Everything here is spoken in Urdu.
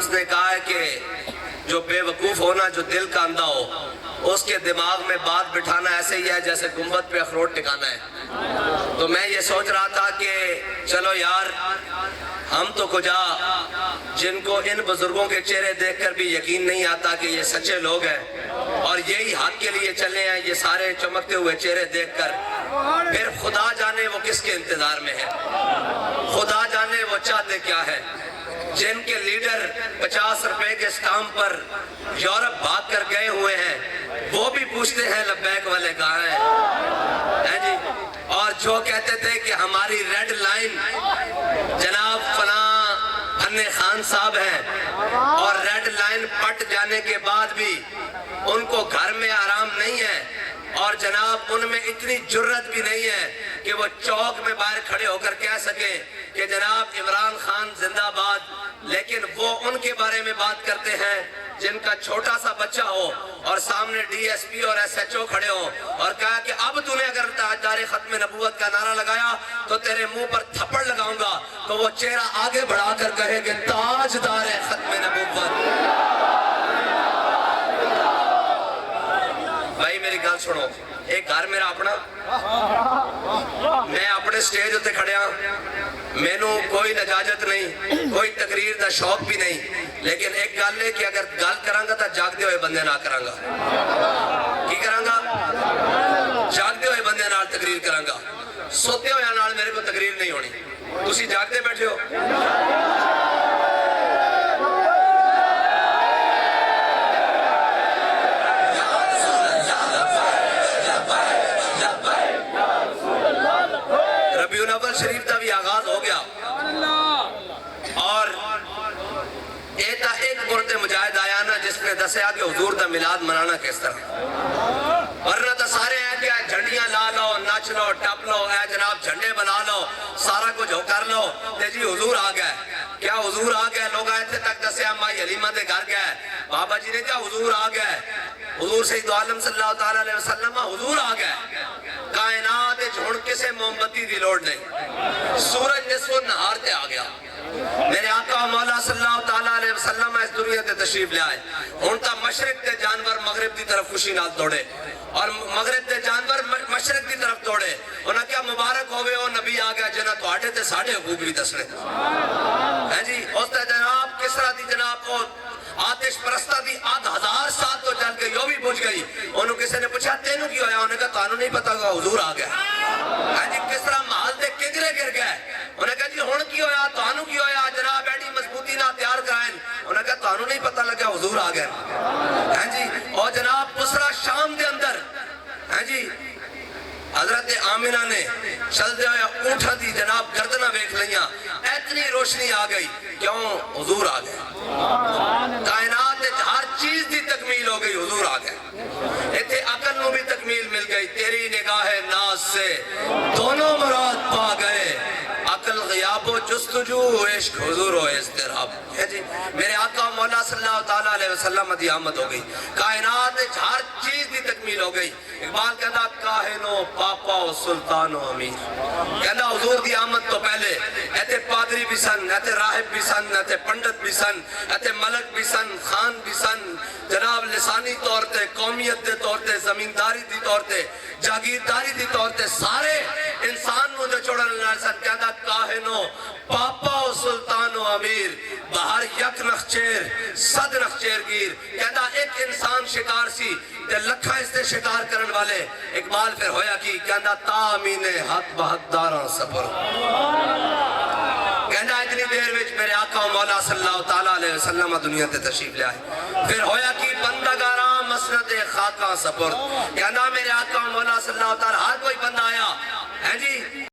اس نے کہا ہے کہ جو بے وقوف ہونا جو دل کا اندھا ہو اس کے دماغ میں بات بٹھانا ایسے ہی ہے جیسے گنبد پہ اخروٹ ٹکانا ہے۔ تو میں یہ سوچ رہا تھا کہ چلو یار ہم تو کجا جن کو ان بزرگوں کے چہرے دیکھ کر بھی یقین نہیں آتا کہ یہ سچے لوگ ہیں اور یہی حق کے لیے چلے ہیں، یہ سارے چمکتے ہوئے چہرے دیکھ کر پھر خدا جانے وہ کس کے انتظار میں ہے، خدا جانے وہ چاہتے کیا ہے۔ جن کے لیڈر 50 روپے کے سٹامپ پر یورپ بھاگ کر گئے ہوئے ہیں وہ بھی پوچھتے ہیں لبیک والے کہاں ہیں جی، اور جو کہتے تھے کہ ہماری ریڈ لائن جناب فلاں فن خان صاحب ہیں اور ریڈ لائن پٹ جانے کے بعد بھی ان کو گھر میں آرام نہیں ہے اور جناب ان میں اتنی جرت بھی نہیں ہے کہ وہ چوک میں باہر کھڑے ہو کر کہہ سکیں کہ جناب عمران خان زندہ آباد، لیکن وہ ان کے بارے میں بات کرتے ہیں جن کا چھوٹا سا بچہ ہو اور سامنے ڈی ایس پی اور ایس ایچ او کھڑے ہو اور کہا کہ اب تو نے اگر تاجدار ختم نبوت کا نعرہ لگایا تو تیرے منہ پر تھپڑ لگاؤں گا، تو وہ چہرہ آگے بڑھا کر کہے کہ تاجدار ختم نبوت۔ بھائی میری گل سنو، ایک گھر میرا اپنا، میں اپنے سٹیج ہوتے کھڑیا، میں نو کوئی اجازت نہیں، کوئی تقریر دا شوق بھی نہیں، لیکن ایک گل ہے کہ اگر گل کرانگا تا جاگدے ہوئے بندے نہ کرانگا، کی کرانگا؟ جاگدے ہوئے بندے نال تقریر کرانگا، سوتے ہوئے نال میرے کو تقریر نہیں ہونی، تسی جاگدے بیٹھے ہو۔ ربیع الاول شریف کا بھی آغاز ہو گیا اور ایک مرد مجاہد آیا نا جس نے دسیا کہ حضور دا میلاد منانا کس طرح، ورنہ تو سارے ہیں کہ جھنڈیاں لا لو، ناچ لو، ٹپ لو، اے جناب جھنڈے بنا لو، سارا کچھ ہو کر لو، تے جی حضور آ گئے۔ کیا حضور آ گئے؟ لوگ آئے تھے تک دسیا مائی حلیمہ دے گھر گئے، بابا جی نے کہا حضور آ گئے، حضور سید عالم صلی اللہ علیہ وسلم حضور آ گئے۔ کائنات جھوڑ کسے موم بتی دی لوڑ نہیں، سورج نصف نہار تے آ گیا۔ میرے آقا مولا صلی اللہ علیہ وسلم اس دنیا تے تشریف لے آئے، ہن تا مشرق تے جانور مغرب دی طرف خوشی نال دوڑے اور مغرب تے جانور مشرق دی طرف دوڑے، انہاں کیا مبارک ہوئے او نبی آ گیا جنہ تواڈے تے ساڈے حقوق بھی دسنے ہیں جی۔ اس تے جناب کسرا دی جناب کو آتش پرستہ دی 1000 سال تو جل کے یوں بھی بجھ گئی، انہوں کسی نے پوچھا تینوں کی ہویا، انہوں نے کہا تانوں نہیں پتا گا حضور آ گیا ہے جی۔ کس طرح محل دے کنگرے گر گئے، انہوں نے کہا جی ہون کی ہویا، تانوں کی ہویا، جناب ایڈی مضبوطی نہ تیار کرائیں، انہوں نے کہا تانوں نہیں پتا لگا حضور آ گئے ہیں جی۔ اور جناب بصرہ شام دے اندر ہیں جی حضرت آمنہ نے چل دے ہویا اونٹھا دی جناب گردنہ بیک لیاں، اتنی روشنی آ گئی، کیوں؟ حضور آ گئے۔ کائنات ہر چیز دی تکمیل ہو گئی، حضور آ گئے۔ ایتھے عقل نو بھی تکمیل مل گئی، تیری نگاہ ناز سے دونوں مراد پا گئے، عقل غیاب و جستجو عشق حضور و اضطراب ہے جی۔ میرے آقا مولا صلی اللہ علیہ وسلم دی آمد ہو گئی، کائنات ہر چیز دی تکمیل ہو گئی۔ اقبال کہتا کاہن و پاپا و سلطان و امیر، کہتا حضور دی آمد تو پہلے ایتے پادری بھی سن، ایتے راہب بھی سن، ایتے پنڈت بھی سن، ایتے ملک بھی سن، خان بھی سن، جناب لسانی طور تے، قومیت دے طور تے، زمینداری دی طور تے، جاگیرداری دی طور تے، سارے انسان نو جو چھوڑا اللہ سن، کہتا کاہن و پاپا و سلطان و امیر، باہر یک نخچیر صد نخچیر گیر، کہتا ایک انسان شکار سی تے لکھا اس تے شکار کرن والے۔ اقبال پھر ہویا کی کہتا تامین حق بحق داراں سفر، کہتا اتنی دیر وچ میرے آقا و مولا صلی اللہ علیہ وسلم دنیا تے تشریف لے آئے، پھر ہویا کی بندگاراں مسند خاکاں سپرد، کہتا میرے آقا و مولا صلی اللہ علیہ وسلم ہر کوئی بندہ آیا ہے جی